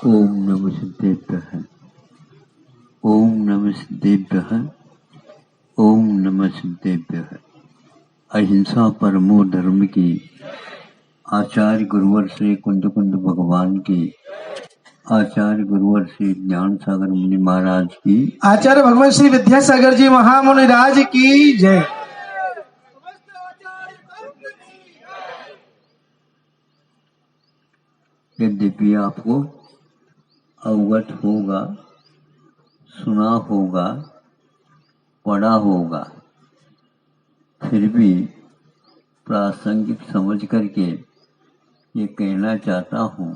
ओम नमः सिद्धेभ्यः। ओम नमः सिद्धेभ्यः। ओम नमः सिद्धेभ्यः। अहिंसा परमो धर्म की आचार्य गुरुवर श्री कुंद कुंद भगवान की, आचार्य गुरुवर श्री ज्ञान सागर मुनि महाराज की, आचार्य भगवान श्री विद्यासागर जी महामुनि राज की जय। यद्यपि आपको अवगत होगा, सुना होगा, पढ़ा होगा, फिर भी प्रासंगिक समझ करके ये कहना चाहता हूँ,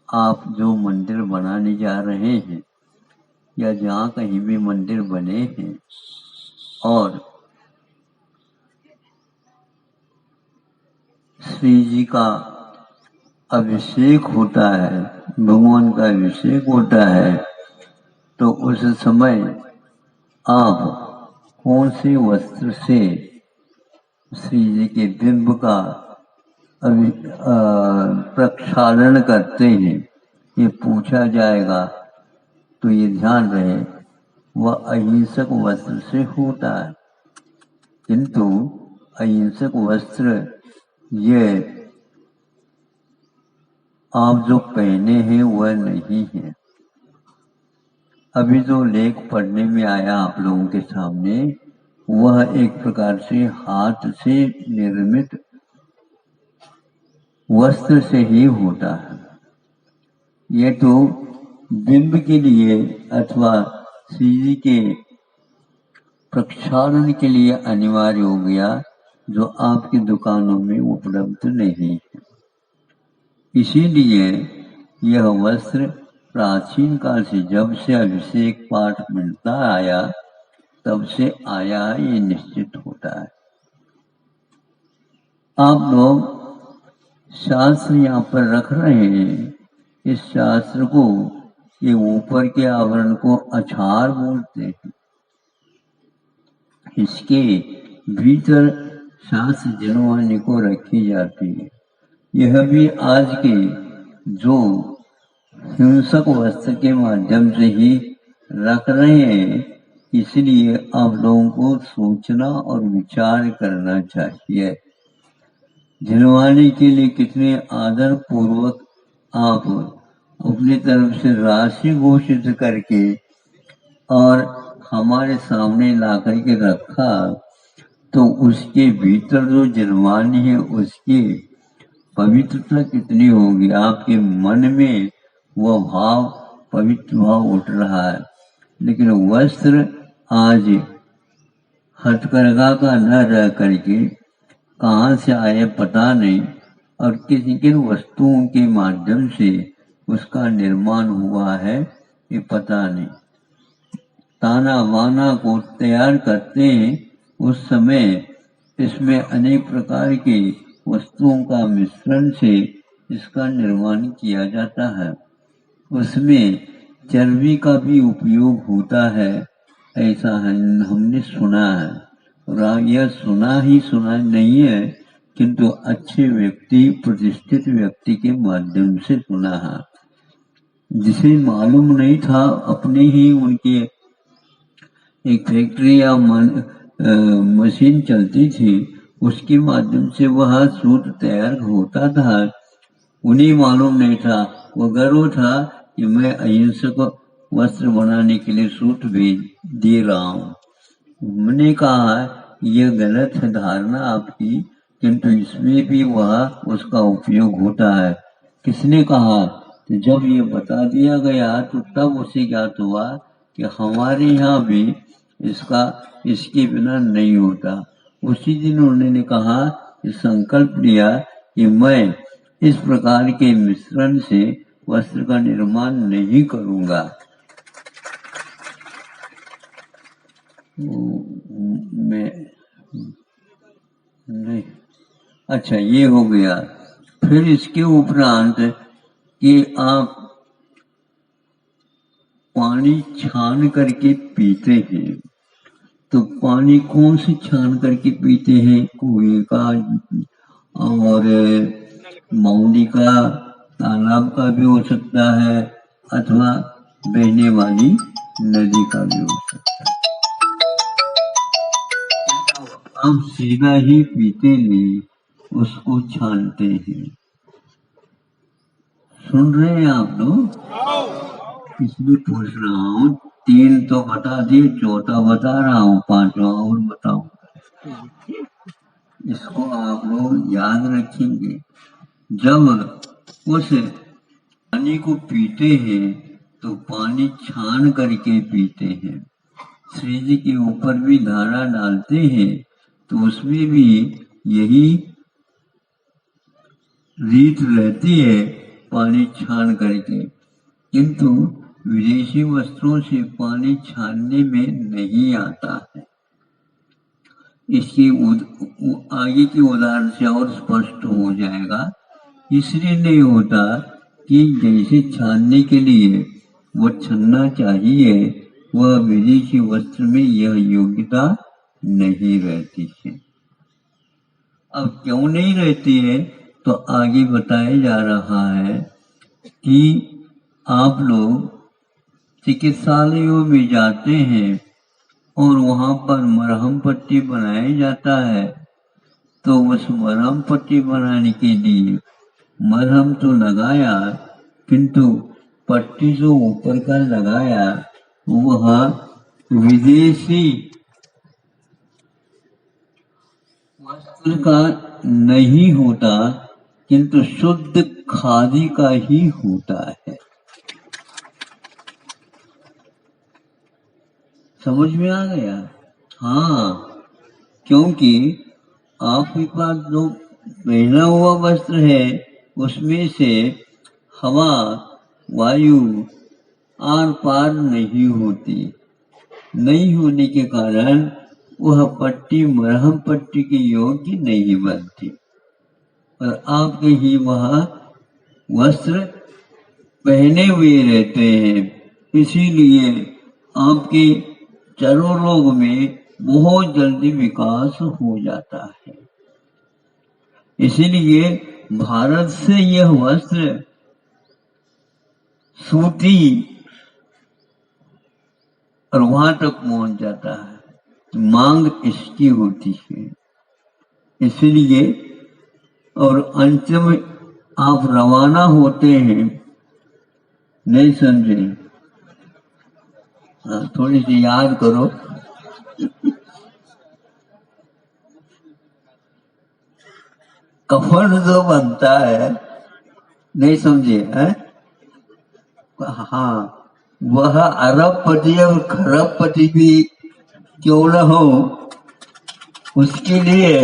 आप जो मंदिर बनाने जा रहे हैं या जहाँ कहीं भी मंदिर बने हैं और श्री जी का अभिषेक होता है, भगवान का अभिषेक होता है, तो उस समय आप कौन से वस्त्र से श्री जी के बिंब का प्रक्षालन करते हैं, ये पूछा जाएगा। तो ये ध्यान रहे, वह अहिंसक वस्त्र से होता है, किंतु अहिंसक वस्त्र ये आप जो पहने हैं वह नहीं है। अभी जो लेख पढ़ने में आया आप लोगों के सामने, वह एक प्रकार से हाथ से निर्मित वस्त्र से ही होता है। यह तो बिंब के लिए अथवा श्री के प्रक्षालन के लिए अनिवार्य हो गया, जो आपकी दुकानों में उपलब्ध नहीं है। इसीलिए यह वस्त्र प्राचीन काल से, जब से अभिषेक पाठ मिलता आया तब से आया, ये निश्चित होता है। आप लोग शास्त्र यहाँ पर रख रहे हैं, इस शास्त्र को, ये ऊपर के आवरण को अछार बोलते हैं। इसके भीतर शास्त्र जनवाणी को रखी जाती है। यह भी आज के जो हिंसक वस्त्र के माध्यम से ही रख रहे हैं, इसलिए आप लोगों को सोचना और विचार करना चाहिए। जनवाणी के लिए कितने आदर पूर्वक आप अपनी तरफ से राशि घोषित करके और हमारे सामने ला करके रखा, तो उसके भीतर जो जनवाणी है उसकी पवित्रता कितनी होगी। आपके मन में वह भाव, पवित्र भाव उठ रहा है। लेकिन वस्त्र आज हथकरघा का न रह करके कहाँ से आए पता नहीं, और किसी किन वस्तुओं के माध्यम से उसका निर्माण हुआ है ये पता नहीं। ताना बाना को तैयार करते हैं, उस समय इसमें अनेक प्रकार की वस्तुओं का मिश्रण से इसका निर्माण किया जाता है। उसमें चर्बी का भी उपयोग होता है, ऐसा हमने सुना है। और यह सुना नहीं है, किंतु अच्छे व्यक्ति, प्रतिष्ठित व्यक्ति के माध्यम से सुना है। जिसे मालूम नहीं था, अपने ही उनके एक फैक्ट्री या मशीन चलती थी, उसके माध्यम से वह सूट तैयार होता था। उन्हें मालूम नहीं था, वो गर्व था कि मैं अहिंसक वस्त्र बनाने के लिए सूट भेज दे रहा हूँ। मैंने कहा यह गलत है धारणा आपकी, किंतु इसमें भी वह उसका उपयोग होता है। किसने कहा? तो जब ये बता दिया गया तो तब उसे ज्ञात हुआ कि हमारे यहाँ भी इसके बिना नहीं होता। उसी दिन उन्होंने कहा, संकल्प लिया कि मैं इस प्रकार के मिश्रण से वस्त्र का निर्माण नहीं करूंगा। मैं नहीं, अच्छा ये हो गया। फिर इसके उपरांत कि आप पानी छान करके पीते हैं, तो पानी कौन से छान करके पीते हैं? कुएं का और मौली का तालाब का भी हो सकता है अथवा बहने वाली नदी का भी हो सकता है। हम सीधा ही पीते नहीं, उसको छानते हैं। सुन रहे हैं आप लोग? इसलिए पूछ रहा हूँ। 3 तो बता दिए, चौथा बता रहा हूँ, 5वां और बताऊंगा। इसको आप लोग याद रखेंगे। जब उस पानी को पीते हैं तो पानी छान करके पीते हैं। फ्रिज के ऊपर भी धारा डालते हैं तो उसमें भी यही रीत रहती है, पानी छान करके। किंतु विदेशी वस्त्रों से पानी छानने में नहीं आता है। इसके आगे के उदाहरण से और स्पष्ट हो जाएगा। इसलिए नहीं होता कि जैसे छानने के लिए वो छन्ना चाहिए, वह विदेशी वस्त्र में यह योग्यता नहीं रहती है। अब क्यों नहीं रहती है तो आगे बताया जा रहा है कि आप लोग चिकित्सालयों में जाते हैं और वहां पर मरहम पट्टी बनाया जाता है, तो उस मरहम पट्टी बनाने के लिए मरहम तो लगाया, किंतु पट्टी जो ऊपर का लगाया वह विदेशी वस्त्र का नहीं होता, किंतु शुद्ध खादी का ही होता है। समझ में आ गया? हाँ, क्योंकि आपके पास जो पहना हुआ वस्त्र है उसमें से हवा वायु आर पार नहीं होती। नहीं होने के कारण वह पट्टी मरहम पट्टी के योग्य नहीं बनती और आपके ही वह वस्त्र पहने हुए रहते हैं। इसीलिए आपके चर्मरोग में बहुत जल्दी विकास हो जाता है। इसीलिए भारत से यह वस्त्र सूती और वहां तक पहुंच जाता है, तो मांग इसकी होती है। इसलिए और अंत में आप रवाना होते हैं, नहीं समझे? थोड़ी सी याद करो। कफन जो बनता है, नहीं समझे? है हाँ, वह अरबपति और खरबपति भी क्यों न हो, उसके लिए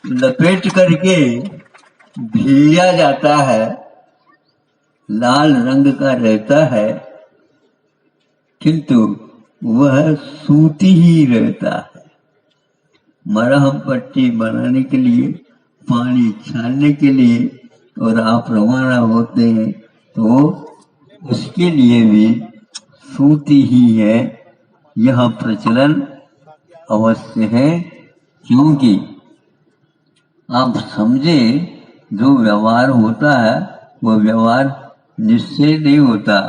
लपेट करके भेजा जाता है। लाल रंग का रहता है, किंतु वह सूती ही रहता है। मरहम पट्टी बनाने के लिए, पानी छानने के लिए और आप रवाना होते हैं तो उसके लिए भी सूती ही है। यह प्रचलन अवश्य है, क्योंकि आप समझे जो व्यवहार होता है वह व्यवहार निश्चय नहीं होता,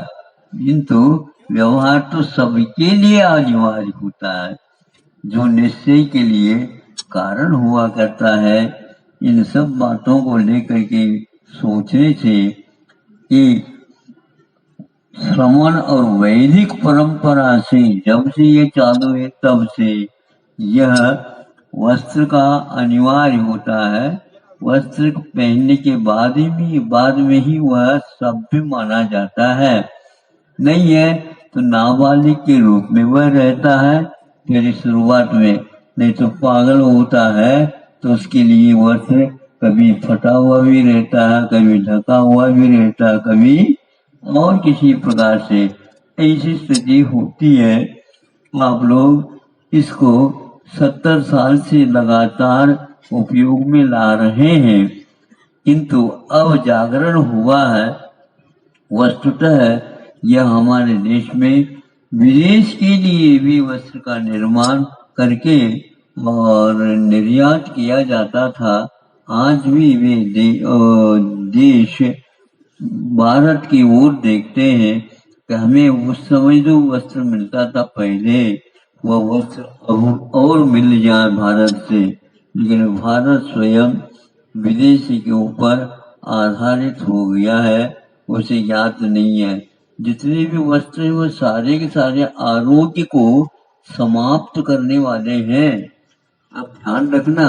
किंतु व्यवहार तो सबके लिए अनिवार्य होता है। जो निश्चय के लिए कारण हुआ करता है, इन सब बातों को लेकर के सोचने से कि श्रमण और वैदिक परंपरा से जब से ये चालू है तब से यह वस्त्र का अनिवार्य होता है। वस्त्र पहनने के बाद में ही वह सभ्य माना जाता है। नहीं है तो नाबालिग के रूप में वह रहता है। फिर शुरुआत में नहीं तो पागल होता है तो उसके लिए वस्त्र कभी फटा हुआ भी रहता है, कभी ढका हुआ भी रहता है, कभी और किसी प्रकार से ऐसी स्थिति होती है। आप लोग इसको 70 साल से लगातार उपयोग में ला रहे हैं, किंतु अब जागरण हुआ है। वस्तुतः यह हमारे देश में विदेश के लिए भी वस्त्र का निर्माण करके और निर्यात किया जाता था। आज भी वे देश भारत की ओर देखते हैं कि हमें उस समय जो वस्त्र मिलता था पहले, वह वस्त्र अब और मिल जाए भारत से, लेकिन भारत स्वयं विदेशी के ऊपर आधारित हो गया है, उसे याद नहीं है। जितने भी वस्त्र हैं वो सारे के सारे आरोग्य को समाप्त करने वाले हैं। आप ध्यान रखना,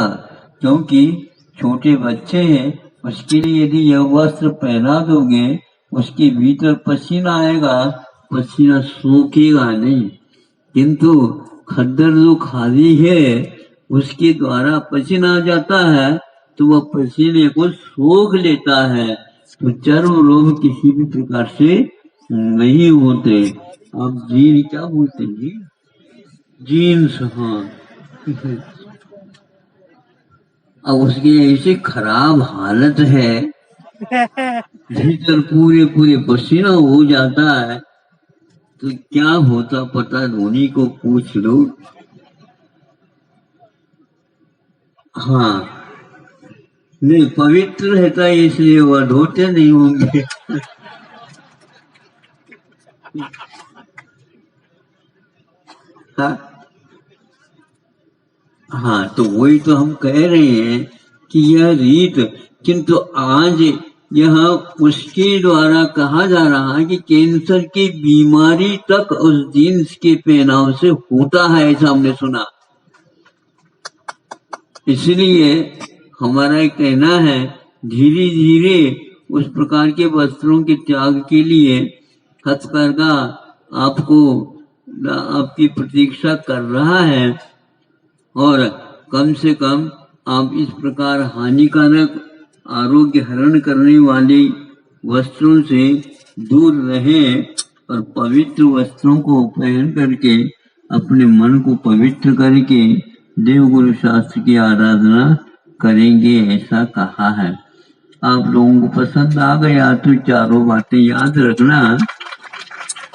क्योंकि छोटे बच्चे हैं, उसके लिए यदि यह वस्त्र पहना दोगे, उसके भीतर पसीना आएगा, पसीना सूखेगा नहीं, किंतु खद्दर जो खाली है उसके द्वारा पसीना आ जाता है, तो वह पसीने को सोख लेता है, तो चर्म रोग किसी भी प्रकार से नहीं होते। अब जीन क्या बोलते हैं जी? जीन्स, हाँ। अब उसकी ऐसी खराब हालत है, भीतर पूरे पूरे पसीना हो जाता है, तो क्या होता पता धोनी को पूछ लो। हाँ, नहीं, पवित्र रहता है इसलिए वह धोते नहीं होंगे। हाँ, हाँ, तो वही तो हम कह रहे हैं कि यह रीत, किंतु आज यह उसके द्वारा कहा जा रहा है कि कैंसर की बीमारी तक उस जीन्स के पहनाव से होता है, ऐसा हमने सुना। इसलिए हमारा कहना है, धीरे धीरे उस प्रकार के वस्त्रों के त्याग के लिए हथकरघा आपकी प्रतीक्षा कर रहा है, और कम से कम आप इस प्रकार हानिकारक आरोग्य हरण करने वाली वस्त्रों से दूर रहें और पवित्र वस्त्रों को पहन करके अपने मन को पवित्र करके देवगुरु शास्त्र की आराधना करेंगे, ऐसा कहा है। आप लोगों को पसंद आ गया तो चारों बातें याद रखना,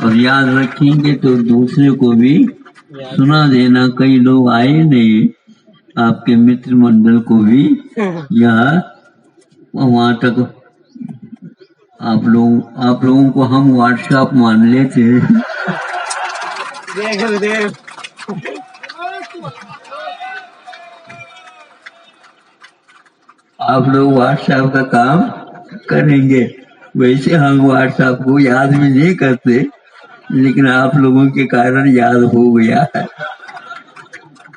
और याद रखेंगे तो दूसरे को भी सुना देना। कई लोग आए नहीं, आपके मित्र मंडल को भी यहाँ वहां तक आप लोगों को हम व्हाट्सएप मान लेते हैं। आप लोग व्हाट्सएप का काम करेंगे, वैसे हम व्हाट्सएप को याद भी नहीं करते, लेकिन आप लोगों के कारण याद हो गया है।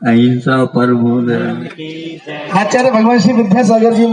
अहिंसा परमो धर्म। आचार्य भगवान श्री विद्यासागर जी